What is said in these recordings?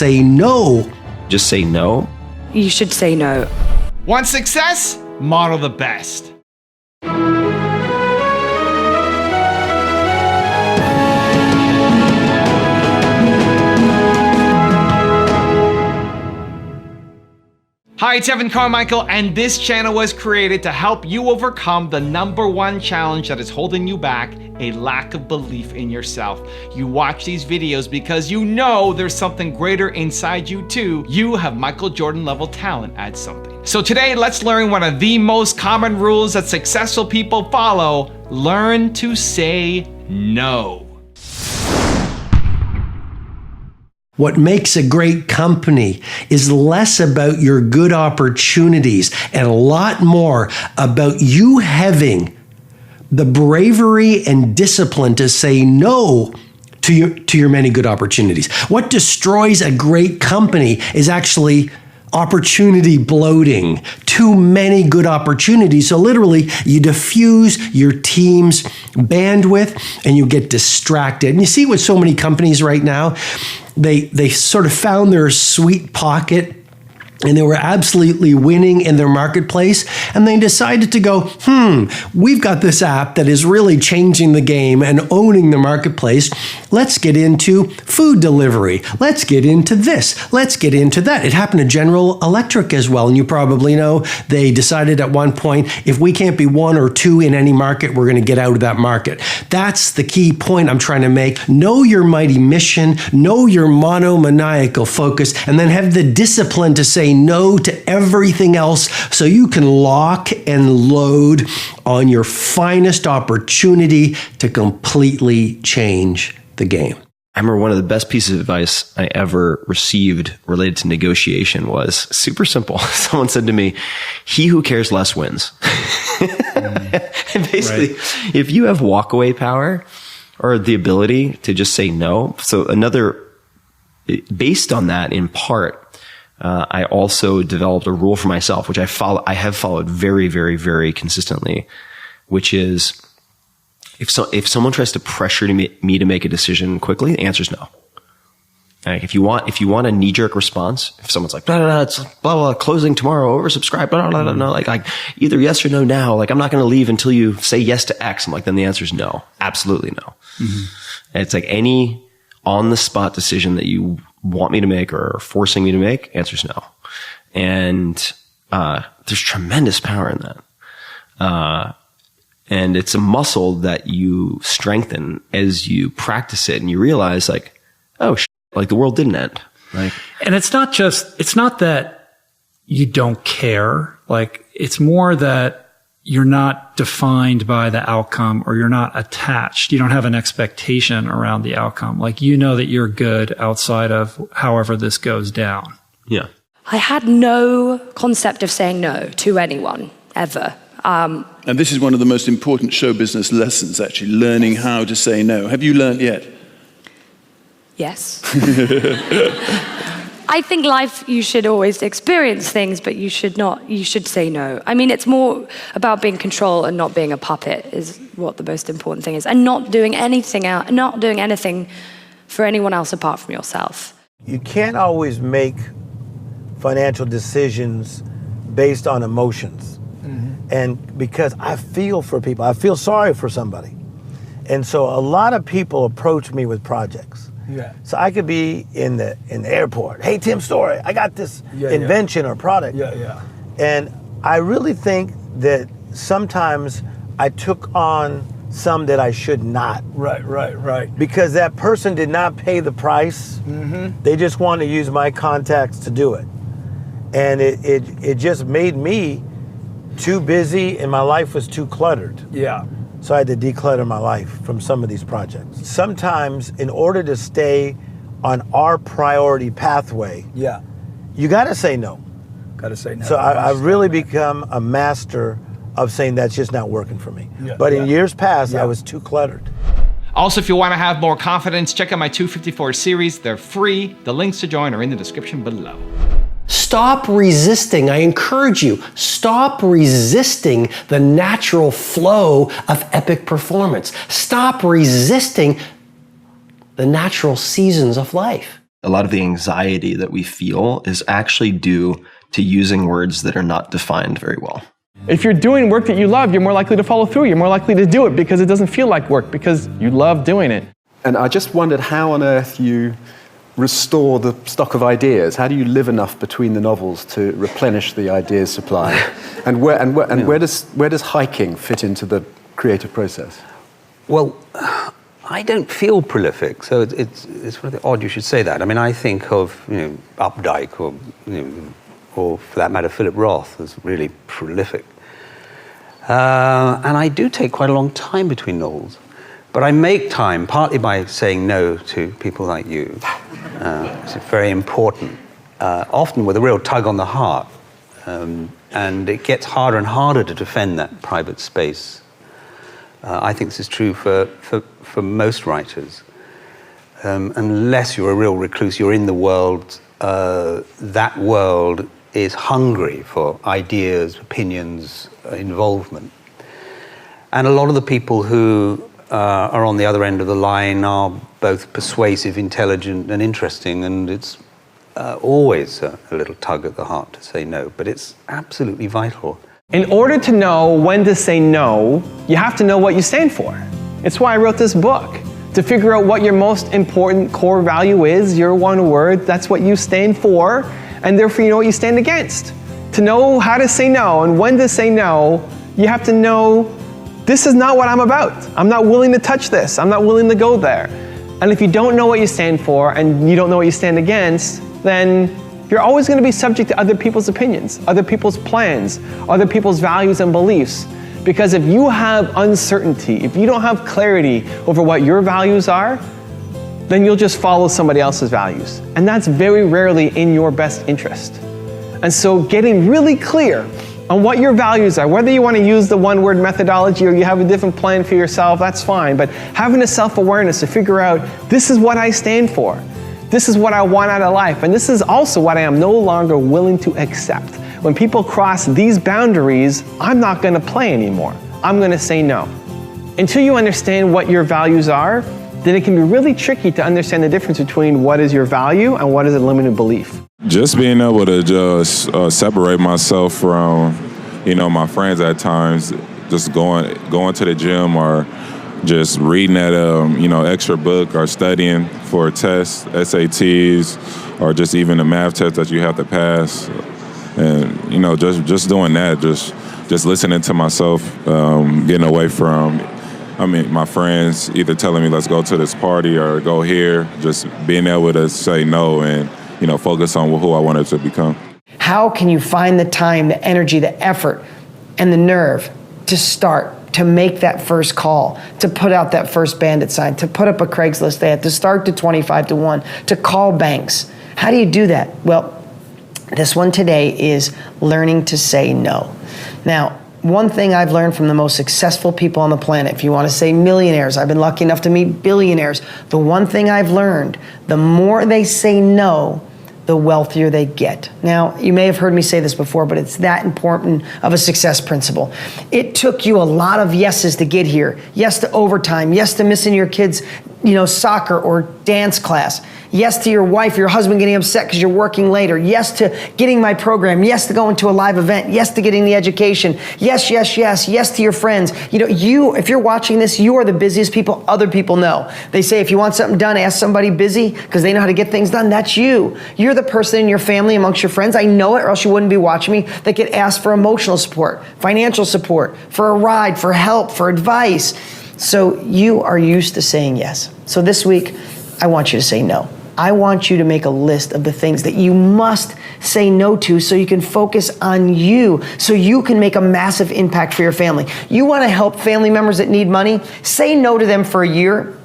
say no. Just say no. You should say no. Want success? Model the best. Hi, it's Evan Carmichael, and this channel was created to help you overcome the #1 challenge that is holding you back, a lack of belief in yourself. You watch these videos because you know there's something greater inside you too. You have Michael Jordan level talent at something. So today, let's learn one of the most common rules that successful people follow. Learn to say no. What makes a great company is less about your good opportunities and a lot more about you having the bravery and discipline to say no to your many good opportunities. What destroys a great company is actually opportunity bloating, too many good opportunities. So literally, you diffuse your team's bandwidth and you get distracted. And you see with so many companies right now, they sort of found their sweet pocket and they were absolutely winning in their marketplace. And they decided to go, we've got this app that is really changing the game and owning the marketplace. Let's get into food delivery. Let's get into this. Let's get into that. It happened to General Electric as well. And you probably know they decided at one point, if we can't be one or two in any market, we're going to get out of that market. That's the key point I'm trying to make. Know your mighty mission, know your monomaniacal focus, and then have the discipline to say no to everything else so you can lock and load on your finest opportunity to completely change the game. I remember one of the best pieces of advice I ever received related to negotiation was super simple. Someone said to me, "He who cares less wins." And basically, if you have walkaway power or the ability to just say no, based on that in part, I also developed a rule for myself, which I have followed very, very, very consistently, which is if someone tries to pressure me to make a decision quickly, the answer is no. Like if you want a knee-jerk response, if someone's like, it's blah, blah, closing tomorrow, oversubscribed, blah, blah, blah, blah, like either yes or no now, like I'm not going to leave until you say yes to X. I'm like, then the answer is no. Absolutely no. Mm-hmm. And it's like any on-the-spot decision that you want me to make or forcing me to make, answer's no. And there's tremendous power in that. And it's a muscle that you strengthen as you practice it and you realize like, oh, like the world didn't end. Like, and it's not that you don't care. Like it's more that you're not defined by the outcome or you're not attached. You don't have an expectation around the outcome. Like, you know that you're good outside of however this goes down. Yeah. I had no concept of saying no to anyone, ever. And this is one of the most important show business lessons, actually, learning how to say no. Have you learned yet? Yes. I think life, you should always experience things, but you should say no. I mean, it's more about being in control and not being a puppet is what the most important thing is. And not doing anything for anyone else apart from yourself. You can't always make financial decisions based on emotions. Mm-hmm. And because I feel for people, I feel sorry for somebody. And so a lot of people approach me with projects. Yeah. So I could be in the airport. Hey, Tim Story, I got this invention or product. Yeah. And I really think that sometimes I took on some that I should not. Right. Because that person did not pay the price. Mm-hmm. They just wanted to use my contacts to do it. And it just made me too busy and my life was too cluttered. Yeah. So I had to declutter my life from some of these projects. Sometimes, in order to stay on our priority pathway, you got to say no. So I've really become a master of saying that's just not working for me. But in years past, I was too cluttered. Also, if you want to have more confidence, check out my 254 series. They're free. The links to join are in the description below. Stop resisting. I encourage you, stop resisting the natural flow of epic performance. Stop resisting the natural seasons of life. A lot of the anxiety that we feel is actually due to using words that are not defined very well. If you're doing work that you love, you're more likely to follow through. You're more likely to do it because it doesn't feel like work, because you love doing it. And I just wondered how on earth you restore the stock of ideas. How do you live enough between the novels to replenish the ideas supply? And where does hiking fit into the creative process? Well, I don't feel prolific, so it's rather odd you should say that. I mean, I think of Updike or for that matter Philip Roth as really prolific, and I do take quite a long time between novels, but I make time partly by saying no to people like you. It's very important, often with a real tug on the heart, and it gets harder and harder to defend that private space. I think this is true for most writers. Unless you're a real recluse, you're in the world, that world is hungry for ideas, opinions, involvement. And a lot of the people who are on the other end of the line are both persuasive, intelligent, and interesting, and it's always a little tug at the heart to say no, but it's absolutely vital. In order to know when to say no, you have to know what you stand for. It's why I wrote this book. To figure out what your most important core value is, your one word, that's what you stand for, and therefore you know what you stand against. To know how to say no and when to say no, you have to know this is not what I'm about. I'm not willing to touch this. I'm not willing to go there. And if you don't know what you stand for and you don't know what you stand against, then you're always going to be subject to other people's opinions, other people's plans, other people's values and beliefs. Because if you have uncertainty, if you don't have clarity over what your values are, then you'll just follow somebody else's values. And that's very rarely in your best interest. And so getting really clear on what your values are, whether you want to use the one-word methodology or you have a different plan for yourself, that's fine. But having a self-awareness to figure out, this is what I stand for. This is what I want out of life. And this is also what I am no longer willing to accept. When people cross these boundaries, I'm not going to play anymore. I'm going to say no. Until you understand what your values are, then it can be really tricky to understand the difference between what is your value and what is a limited belief. Just being able to just separate myself from, my friends at times, just going to the gym or just reading that, extra book or studying for a test, SATs, or just even a math test that you have to pass. And, just doing that, just listening to myself, getting away from, my friends either telling me, let's go to this party or go here, just being able to say no and, focus on who I wanted to become. How can you find the time, the energy, the effort, and the nerve to start, to make that first call, to put out that first bandit sign, to put up a Craigslist ad, to start to 25 to 1, to call banks? How do you do that? Well, this one today is learning to say no. Now, one thing I've learned from the most successful people on the planet, if you want to say millionaires, I've been lucky enough to meet billionaires. The one thing I've learned, the more they say no, the wealthier they get. Now, you may have heard me say this before, but it's that important of a success principle. It took you a lot of yeses to get here. Yes to overtime. Yes to missing your kids' soccer or dance class. Yes to your wife, your husband getting upset because you're working later. Yes to getting my program. Yes to going to a live event. Yes to getting the education. Yes, yes, yes. Yes to your friends. If you're watching this, you are the busiest people other people know. They say if you want something done, ask somebody busy because they know how to get things done. That's you. You're the person in your family amongst your friends. I know it or else you wouldn't be watching me. That get asked for emotional support, financial support, for a ride, for help, for advice. So you are used to saying yes. So this week, I want you to say no. I want you to make a list of the things that you must say no to so you can focus on you, so you can make a massive impact for your family. You want to help family members that need money? Say no to them for a year.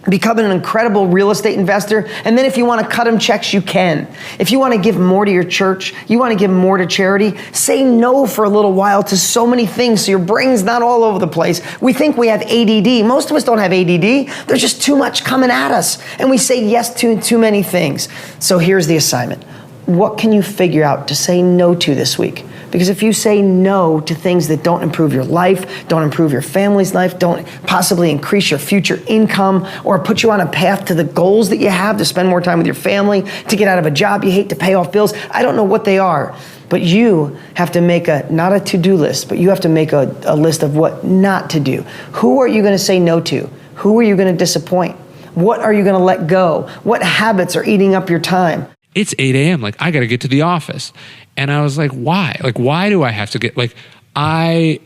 Become an incredible real estate investor, and then if you want to cut them checks, you can. If you want to give more to your church, you want to give more to charity, say no for a little while to so many things so your brain's not all over the place. We think we have ADD. Most of us don't have ADD. There's just too much coming at us, and we say yes to too many things. So here's the assignment. What can you figure out to say no to this week? Because if you say no to things that don't improve your life, don't improve your family's life, don't possibly increase your future income, or put you on a path to the goals that you have, to spend more time with your family, to get out of a job you hate, to pay off bills, I don't know what they are. But you have to make not a to-do list, but you have to make a list of what not to do. Who are you going to say no to? Who are you going to disappoint? What are you going to let go? What habits are eating up your time? It's 8 a.m. Like, I got to get to the office. And I was like, why? Like, why do I have to get, like, I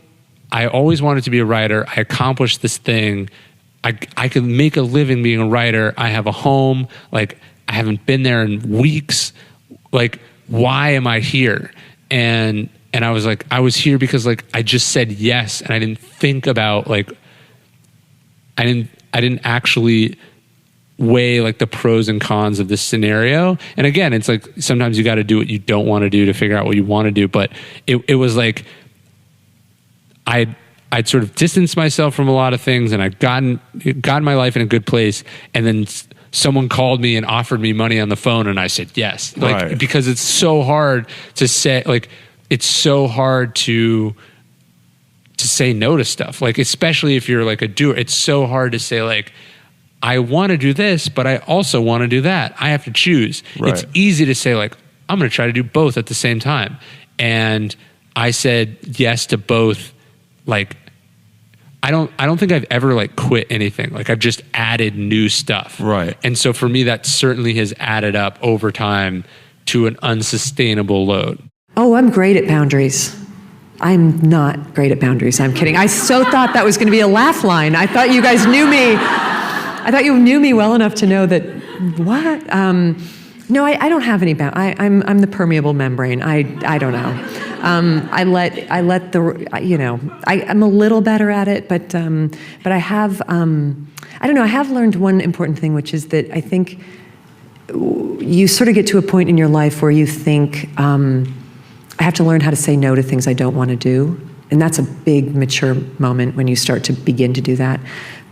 always wanted to be a writer. I accomplished this thing. I could make a living being a writer. I have a home. Like, I haven't been there in weeks. Like, why am I here? And I was like, I was here because, like, I just said yes. And I didn't think about, like, I didn't actually weigh, like, the pros and cons of this scenario. And again, it's like, sometimes you got to do what you don't want to do to figure out what you want to do. But it was like, I'd sort of distanced myself from a lot of things, and I'd gotten my life in a good place. And then someone called me and offered me money on the phone, and I said yes. Like, right. Because it's so hard to say, like, it's so hard to say no to stuff. Like, especially if you're like a doer, it's so hard to say, like, I want to do this, but I also want to do that. I have to choose. Right. It's easy to say, like, I'm going to try to do both at the same time. And I said yes to both. Like, I don't think I've ever, like, quit anything. Like, I've just added new stuff. Right. And so for me, that certainly has added up over time to an unsustainable load. Oh, I'm great at boundaries. I'm not great at boundaries. I'm kidding. I so thought that was going to be a laugh line. I thought you guys knew me. I thought you knew me well enough to know that, what? No, I don't have any boundaries. I'm the permeable membrane. I don't know. I let the, you know, I'm a little better at it, but I have, I don't know, I have learned one important thing, which is that I think you sort of get to a point in your life where you think, I have to learn how to say no to things I don't want to do. And that's a big mature moment when you start to begin to do that.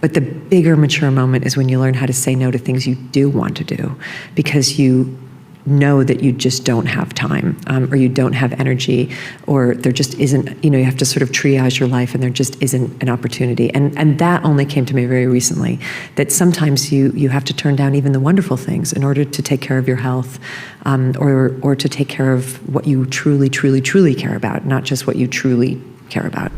But the bigger mature moment is when you learn how to say no to things you do want to do, because you know that you just don't have time, or you don't have energy, or there just isn't, you know, you have to sort of triage your life and there just isn't an opportunity. And that only came to me very recently, that sometimes you have to turn down even the wonderful things in order to take care of your health, or to take care of what you truly, truly, truly care about, not just what you truly care about.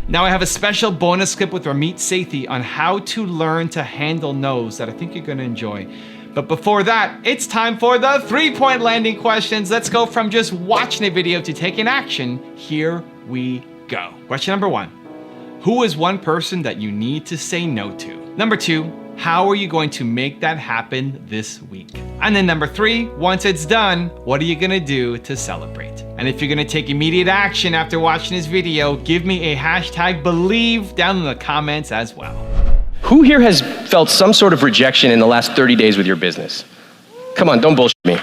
Now I have a special bonus clip with Ramit Sethi on how to learn to handle no's that I think you're going to enjoy. But before that, it's time for the 3-point landing questions. Let's go from just watching a video to taking action. Here we go. Question number 1. Who is one person that you need to say no to? Number 2, how are you going to make that happen this week? And then number 3, once it's done, what are you gonna do to celebrate? And if you're gonna take immediate action after watching this video, give me a #believe down in the comments as well. Who here has felt some sort of rejection in the last 30 days with your business? Come on, don't bullshit me.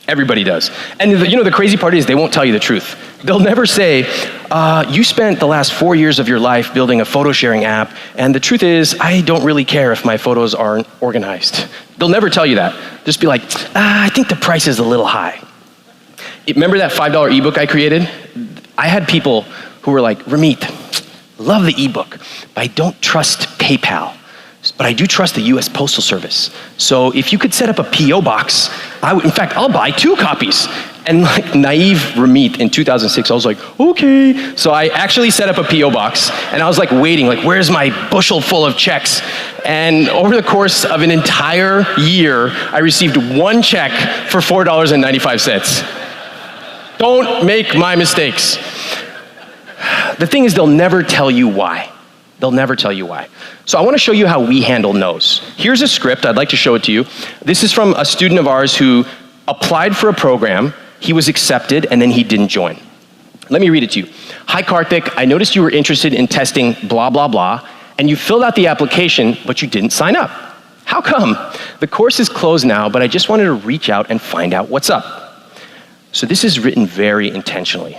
Everybody does. And you know, the crazy part is they won't tell you the truth. They'll never say, you spent the last 4 years of your life building a photo sharing app, and the truth is, I don't really care if my photos aren't organized. They'll never tell you that. Just be like, I think the price is a little high. Remember that $5 ebook I created? I had people who were like, Ramit, love the ebook, but I don't trust PayPal. But I do trust the US Postal Service. So if you could set up a PO box, in fact, I'll buy 2 copies. And like naive Ramit in 2006, I was like, okay. So I actually set up a PO box, and I was like waiting, like, where's my bushel full of checks? And over the course of an entire year, I received 1 check for $4.95. Don't make my mistakes. The thing is, they'll never tell you why. They'll never tell you why. So I want to show you how we handle no's. Here's a script. I'd like to show it to you. This is from a student of ours who applied for a program. He was accepted, and then he didn't join. Let me read it to you. Hi, Karthik. I noticed you were interested in testing blah, blah, blah, and you filled out the application, but you didn't sign up. How come? The course is closed now, but I just wanted to reach out and find out what's up. So this is written very intentionally.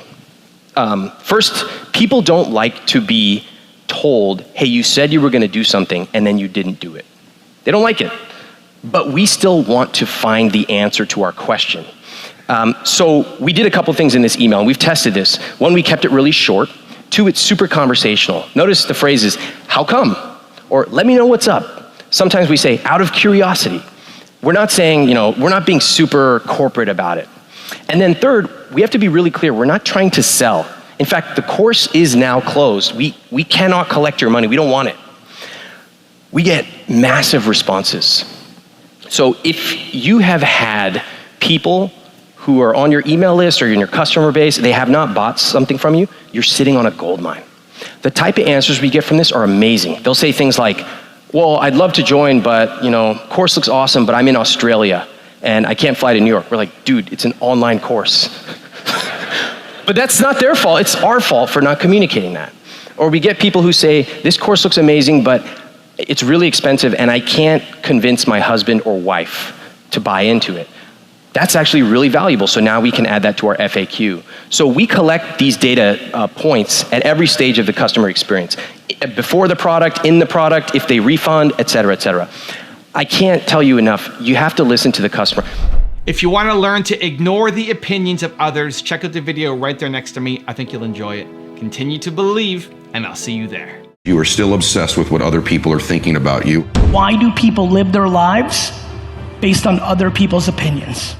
First, people don't like to be told, hey, you said you were going to do something and then you didn't do it. They don't like it. But we still want to find the answer to our question. So we did a couple things in this email, and we've tested this. One, we kept it really short. Two, it's super conversational. Notice the phrases, how come? Or let me know what's up. Sometimes we say, out of curiosity. We're not saying, we're not being super corporate about it. And then third, we have to be really clear. We're not trying to sell. In fact, the course is now closed. We cannot collect your money. We don't want it. We get massive responses. So if you have had people who are on your email list or in your customer base, they have not bought something from you, you're sitting on a gold mine. The type of answers we get from this are amazing. They'll say things like, well, I'd love to join, but course looks awesome, but I'm in Australia and I can't fly to New York. We're like, dude, it's an online course. But that's not their fault, it's our fault for not communicating that. Or we get people who say, this course looks amazing, but it's really expensive and I can't convince my husband or wife to buy into it. That's actually really valuable, so now we can add that to our FAQ. So we collect these data points at every stage of the customer experience. Before the product, in the product, if they refund, et cetera, et cetera. I can't tell you enough, you have to listen to the customer. If you want to learn to ignore the opinions of others, check out the video right there next to me. I think you'll enjoy it. Continue to believe, and I'll see you there. You are still obsessed with what other people are thinking about you. Why do people live their lives based on other people's opinions?